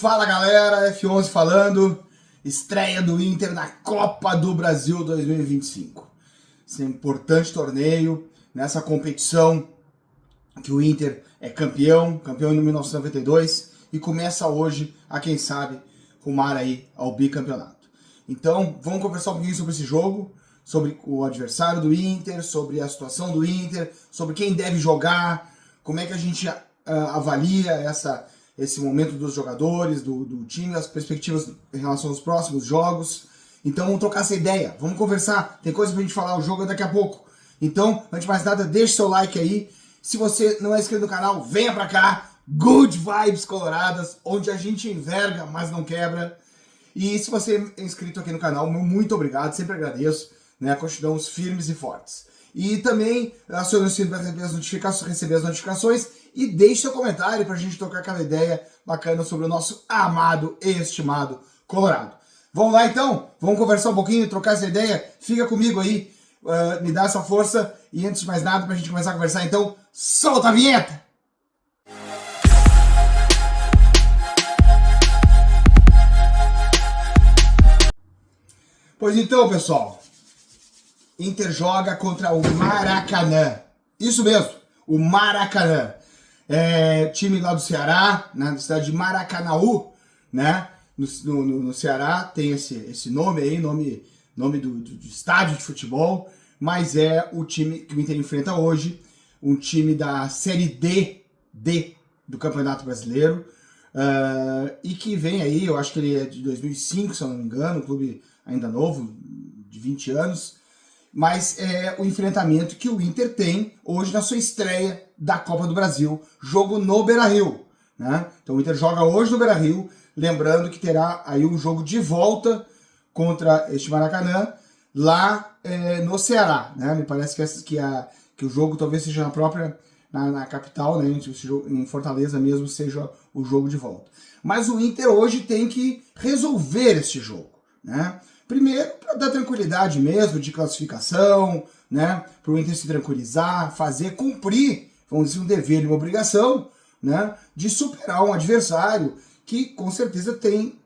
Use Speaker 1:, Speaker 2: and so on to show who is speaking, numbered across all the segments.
Speaker 1: Fala galera, F11 falando, estreia do Inter na Copa do Brasil 2025. Esse é um importante torneio, nessa competição que o Inter é campeão em 1992 e começa hoje a, quem sabe, rumar aí ao bicampeonato. Então, vamos conversar um pouquinho sobre esse jogo, sobre o adversário do Inter, sobre a situação do Inter, sobre quem deve jogar, como é que a gente avalia esse momento dos jogadores, do time, as perspectivas em relação aos próximos jogos. Então vamos trocar essa ideia, vamos conversar, tem coisa pra gente falar, o jogo é daqui a pouco. Então, antes de mais nada, deixe seu like aí. Se você não é inscrito no canal, venha pra cá. Good vibes coloradas, onde a gente enverga, mas não quebra. E se você é inscrito aqui no canal, muito obrigado, sempre agradeço, né? Continuamos firmes e fortes. E também acione o sino para receber as notificações e deixe seu comentário para a gente trocar aquela ideia bacana sobre o nosso amado e estimado Colorado. Vamos lá então? Vamos conversar um pouquinho, trocar essa ideia? Fica comigo aí, me dá essa força. E antes de mais nada, para a gente começar a conversar, então, solta a vinheta! Pois então, pessoal, Inter joga contra o Maracanã. Isso mesmo, o Maracanã. Time lá do Ceará, na cidade de Maracanaú, né? No Ceará tem esse nome aí, nome do estádio de futebol, mas é o time que o Inter enfrenta hoje, um time da Série D do Campeonato Brasileiro, e que vem aí, eu acho que ele é de 2005, se eu não me engano, um clube ainda novo, de 20 anos, mas é o enfrentamento que o Inter tem hoje na sua estreia da Copa do Brasil, jogo no Beira-Rio, né? Então o Inter joga hoje no Beira-Rio, lembrando que terá aí um jogo de volta contra este Maracanã, lá no Ceará, né? Me parece que o jogo talvez seja na capital, né? Em Fortaleza mesmo seja o jogo de volta. Mas o Inter hoje tem que resolver este jogo, né? Primeiro, para dar tranquilidade mesmo, de classificação, né? Para o Inter se tranquilizar, cumprir, vamos dizer, um dever e uma obrigação, né? De superar um adversário que com certeza tem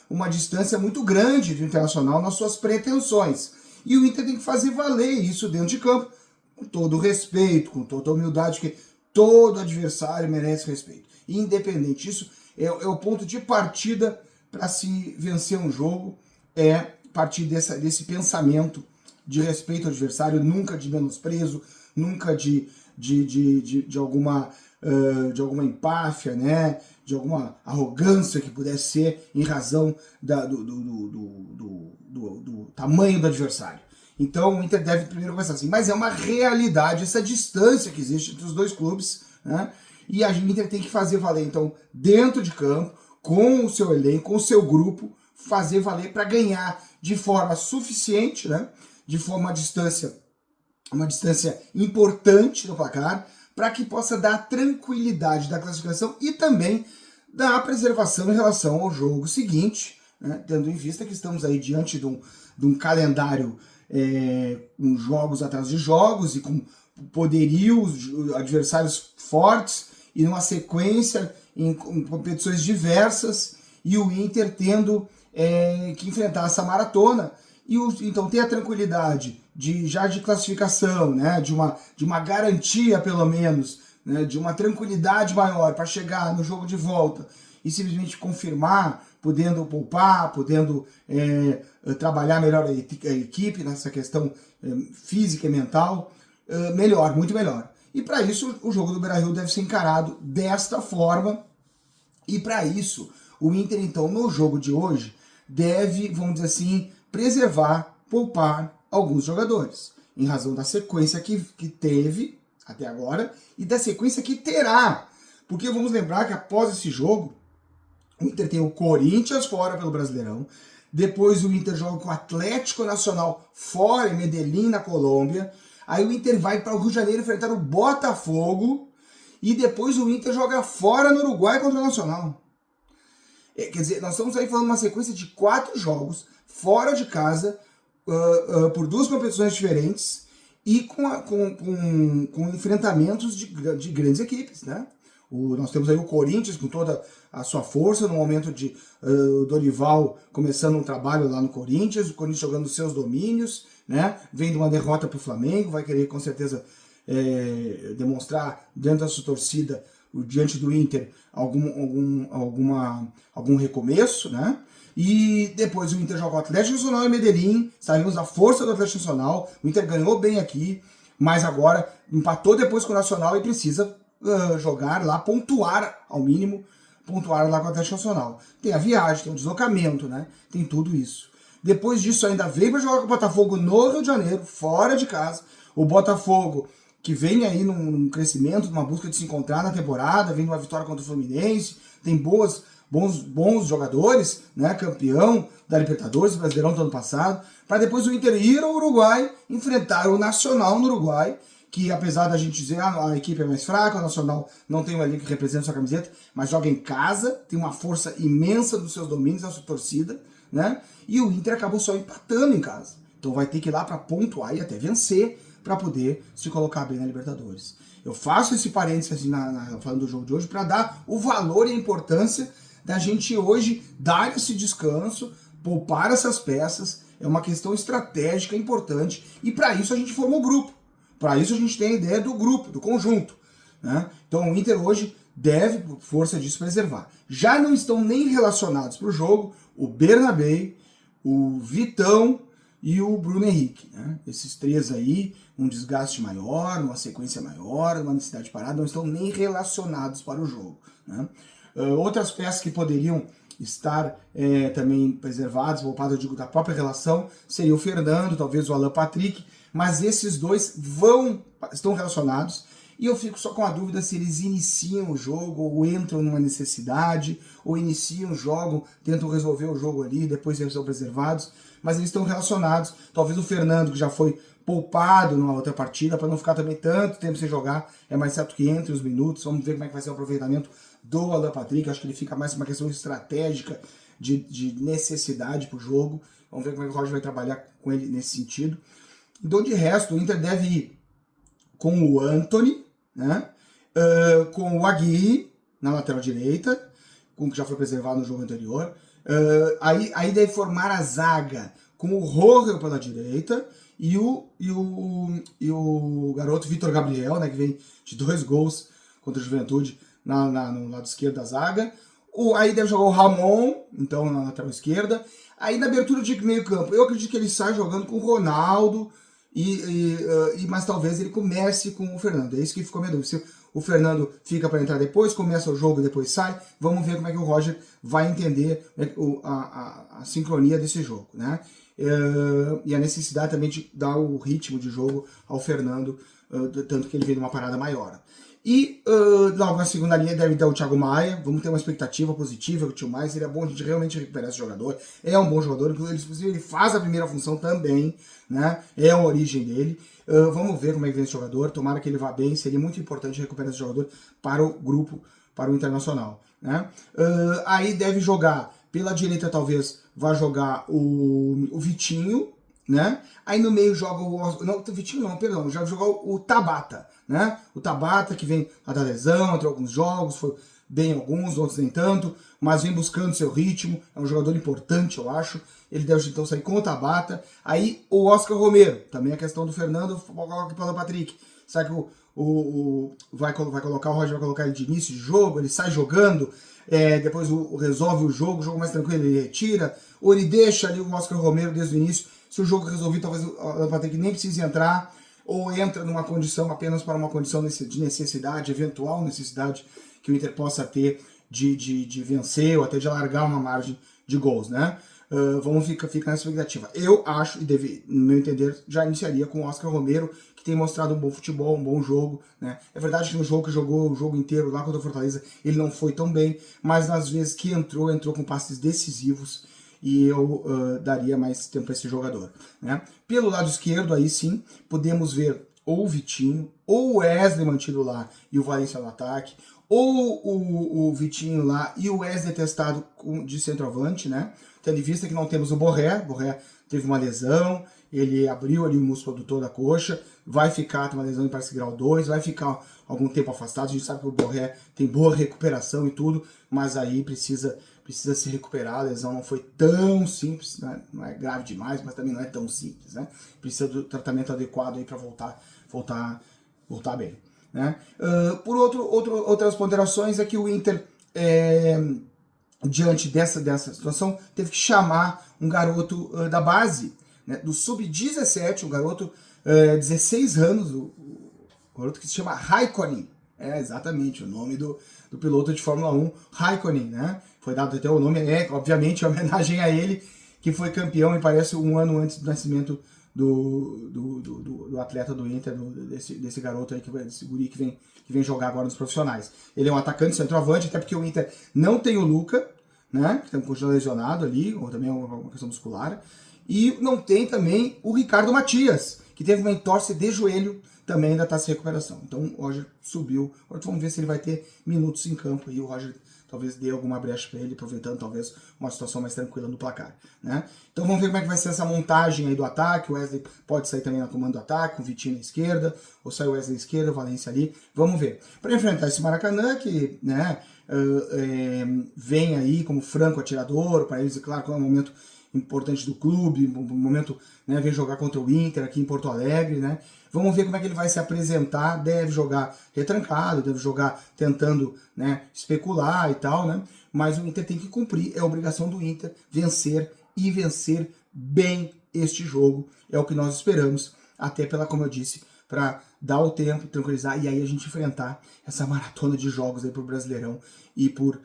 Speaker 1: uma distância muito grande do Internacional nas suas pretensões. E o Inter tem que fazer valer isso dentro de campo, com todo o respeito, com toda a humildade, que todo adversário merece respeito. E independente disso, é o ponto de partida para se vencer um jogo, partir desse pensamento de respeito ao adversário, nunca de menosprezo, nunca de alguma empáfia, né? De alguma arrogância que pudesse ser em razão do tamanho do adversário. Então o Inter deve primeiro começar assim, mas é uma realidade essa distância que existe entre os dois clubes, né? E a Inter tem que fazer valer, então, dentro de campo, com o seu elenco, com o seu grupo, fazer valer para ganhar de forma suficiente, né? De forma uma distância importante no placar, para que possa dar tranquilidade da classificação e também da preservação em relação ao jogo seguinte, né? Tendo em vista que estamos aí diante de um calendário com jogos atrás de jogos e com poderios, adversários fortes e numa sequência em competições diversas, e o Inter tendo que enfrentar essa maratona, e então ter a tranquilidade já de classificação, né, de uma garantia pelo menos, né, de uma tranquilidade maior para chegar no jogo de volta e simplesmente confirmar, podendo poupar, podendo trabalhar melhor a equipe nessa questão física e mental, melhor, muito melhor. E para isso o jogo do Beira-Rio deve ser encarado desta forma, e para isso o Inter então no jogo de hoje deve, vamos dizer assim, preservar, poupar alguns jogadores, em razão da sequência que teve até agora e da sequência que terá. Porque vamos lembrar que após esse jogo, o Inter tem o Corinthians fora pelo Brasileirão, depois o Inter joga com o Atlético Nacional fora em Medellín, na Colômbia, aí o Inter vai para o Rio de Janeiro enfrentar o Botafogo, e depois o Inter joga fora no Uruguai contra o Nacional. Quer dizer, nós estamos aí falando de uma sequência de 4 jogos fora de casa, por 2 competições diferentes e com enfrentamentos de grandes equipes, né? Nós temos aí o Corinthians com toda a sua força, no momento de o Dorival começando um trabalho lá no Corinthians, o Corinthians jogando seus domínios, né? Vem de uma derrota para o Flamengo, vai querer com certeza demonstrar dentro da sua torcida, diante do Inter, algum recomeço, né? E depois o Inter joga o Atlético Nacional em Medellín, saímos da força do Atlético Nacional, o Inter ganhou bem aqui, mas agora empatou depois com o Nacional e precisa jogar lá, pontuar ao mínimo, pontuar lá com o Atlético Nacional. Tem a viagem, tem o deslocamento, né? Tem tudo isso. Depois disso ainda veio para jogar com o Botafogo no Rio de Janeiro, fora de casa. O Botafogo que vem aí num crescimento, numa busca de se encontrar na temporada, vem de uma vitória contra o Fluminense, tem bons jogadores, né? Campeão da Libertadores, Brasileirão do ano passado, para depois o Inter ir ao Uruguai, enfrentar o Nacional no Uruguai, que apesar da gente dizer a equipe é mais fraca, o Nacional não tem uma liga que representa sua camiseta, mas joga em casa, tem uma força imensa dos seus domínios, da sua torcida, né? E o Inter acabou só empatando em casa. Então vai ter que ir lá para pontuar e até vencer para poder se colocar bem na Libertadores. Eu faço esse parênteses assim, falando do jogo de hoje para dar o valor e a importância da gente hoje dar esse descanso, poupar essas peças, é uma questão estratégica importante e para isso a gente formou o grupo. Para isso a gente tem a ideia do grupo, do conjunto, né? Então o Inter hoje deve, por força disso, preservar. Já não estão nem relacionados para o jogo o Bernabé, o Vitão e o Bruno Henrique, né? Esses três aí, um desgaste maior, uma sequência maior, uma necessidade de parada, não estão nem relacionados para o jogo, né? Outras peças que poderiam estar também preservadas, poupadas, eu digo, da própria relação, seria o Fernando, talvez o Alan Patrick, mas esses dois estão relacionados, e eu fico só com a dúvida se eles iniciam o jogo, ou entram numa necessidade, ou iniciam o jogo, tentam resolver o jogo ali, depois eles são preservados, mas eles estão relacionados. Talvez o Fernando, que já foi poupado numa outra partida, para não ficar também tanto tempo sem jogar, é mais certo que entre os minutos, vamos ver como é que vai ser o aproveitamento do Alan Patrick, acho que ele fica mais uma questão estratégica de necessidade para o jogo, vamos ver como é que o Roger vai trabalhar com ele nesse sentido. Então, de resto, o Inter deve ir com o Antony, né? Com o Aguirre na lateral direita, com o que já foi preservado no jogo anterior. Aí deve formar a zaga com o Roger pela direita e o garoto Vitor Gabriel, né, que vem de 2 gols contra a Juventude no lado esquerdo da zaga. Aí deve jogar o Ramon, então, na lateral esquerda. Aí na abertura de meio campo, eu acredito que ele sai jogando com o Ronaldo, mas talvez ele comece com o Fernando. É isso que ficou minha dúvida. Se o Fernando fica para entrar depois, começa o jogo e depois sai, vamos ver como é que o Roger vai entender a sincronia desse jogo, né? E a necessidade também de dar o ritmo de jogo ao Fernando, tanto que ele vem numa parada maior. E logo na segunda linha deve dar o Thiago Maia, vamos ter uma expectativa positiva com o Thiago Maia, seria bom a gente realmente recuperar esse jogador, é um bom jogador, inclusive ele faz a primeira função também, né? É a origem dele. Vamos ver como é que vem esse jogador, tomara que ele vá bem, seria muito importante recuperar esse jogador para o grupo, para o Internacional, né? Aí deve jogar, pela direita talvez vá jogar o Vitinho, né? Aí no meio joga o Vitinho não, perdão, já jogou o Tabata, né? O Tabata que vem lá da lesão, entre alguns jogos, foi bem alguns, outros nem tanto, mas vem buscando seu ritmo, é um jogador importante, eu acho. Ele deve então sair com o Tabata. Aí o Oscar Romero, também a questão do Fernando, coloca para o Patrick. Será que vai colocar o Roger, vai colocar ele de início de jogo, ele sai jogando, depois resolve o jogo mais tranquilo, ele retira, ou ele deixa ali o Oscar Romero desde o início. Se o jogo resolvido, talvez o Patrick nem precise entrar, ou entra numa condição apenas para uma condição de necessidade, eventual necessidade que o Inter possa ter de vencer ou até de alargar uma margem de gols, né? Vamos ficar nessa expectativa. Eu acho, no meu entender, já iniciaria com o Oscar Romero, que tem mostrado um bom futebol, um bom jogo, né? É verdade que no jogo que jogou o jogo inteiro lá contra o Fortaleza, ele não foi tão bem, mas nas vezes que entrou com passes decisivos, e eu daria mais tempo para esse jogador, né? Pelo lado esquerdo, aí sim, podemos ver ou o Vitinho, ou o Wesley mantido lá e o Valência no ataque, ou o Vitinho lá e o Wesley testado de centroavante, né? Tendo em vista que não temos o Borré teve uma lesão, ele abriu ali o músculo adutor da coxa, vai ficar, tem uma lesão em parece grau 2, vai ficar algum tempo afastado, a gente sabe que o Borré tem boa recuperação e tudo, mas aí precisa se recuperar, a lesão não foi tão simples, né? Não é grave demais, mas também não é tão simples, né? Precisa do tratamento adequado aí para voltar bem, né? Por outras ponderações é que o Inter, diante dessa situação, teve que chamar um garoto da base, né? Do sub-17, um garoto 16 anos, o garoto que se chama Raikkonen. É exatamente o nome do piloto de Fórmula 1, Raikkonen, né? Foi dado até o nome, obviamente, em homenagem a ele, que foi campeão, e parece um ano antes do nascimento do atleta do Inter, desse garoto aí, desse guri que vem jogar agora nos profissionais. Ele é um atacante centroavante, até porque o Inter não tem o Luca, né? Que continua lesionado ali, ou também uma questão muscular. E não tem também o Ricardo Matias, que teve uma entorse de joelho, também ainda está sem recuperação. Então o Roger subiu. Agora vamos ver se ele vai ter minutos em campo aí. O Roger talvez dê alguma brecha para ele, aproveitando talvez uma situação mais tranquila no placar, né? Então vamos ver como é que vai ser essa montagem aí do ataque. O Wesley pode sair também na comando do ataque, com o Vitinho na esquerda, ou sai o Wesley na esquerda, o Valência ali. Vamos ver. Para enfrentar esse Maracanã, que, né, vem aí como franco atirador, para eles, é claro, que é um momento importante do clube, um momento, né, vem jogar contra o Inter aqui em Porto Alegre, né? Vamos ver como é que ele vai se apresentar. Deve jogar retrancado, deve jogar tentando, né, especular e tal, né? Mas o Inter tem que cumprir, é a obrigação do Inter vencer e vencer bem este jogo. É o que nós esperamos, até como eu disse, para dar o tempo, tranquilizar e aí a gente enfrentar essa maratona de jogos aí pro Brasileirão e por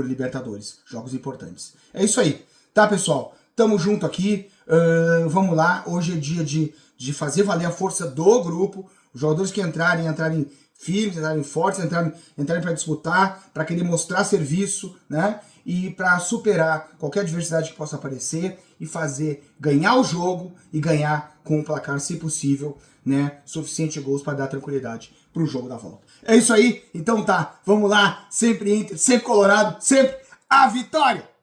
Speaker 1: Libertadores, jogos importantes. É isso aí, tá, pessoal? Tamo junto aqui, vamos lá. Hoje é dia de fazer valer a força do grupo. Os jogadores que entrarem firmes, entrarem fortes, entrarem para disputar, para querer mostrar serviço, né? E para superar qualquer adversidade que possa aparecer e ganhar o jogo e ganhar com um placar, se possível, né? Suficiente gols para dar tranquilidade para o jogo da volta. É isso aí, então tá, vamos lá, sempre Inter, sempre Colorado, sempre a vitória!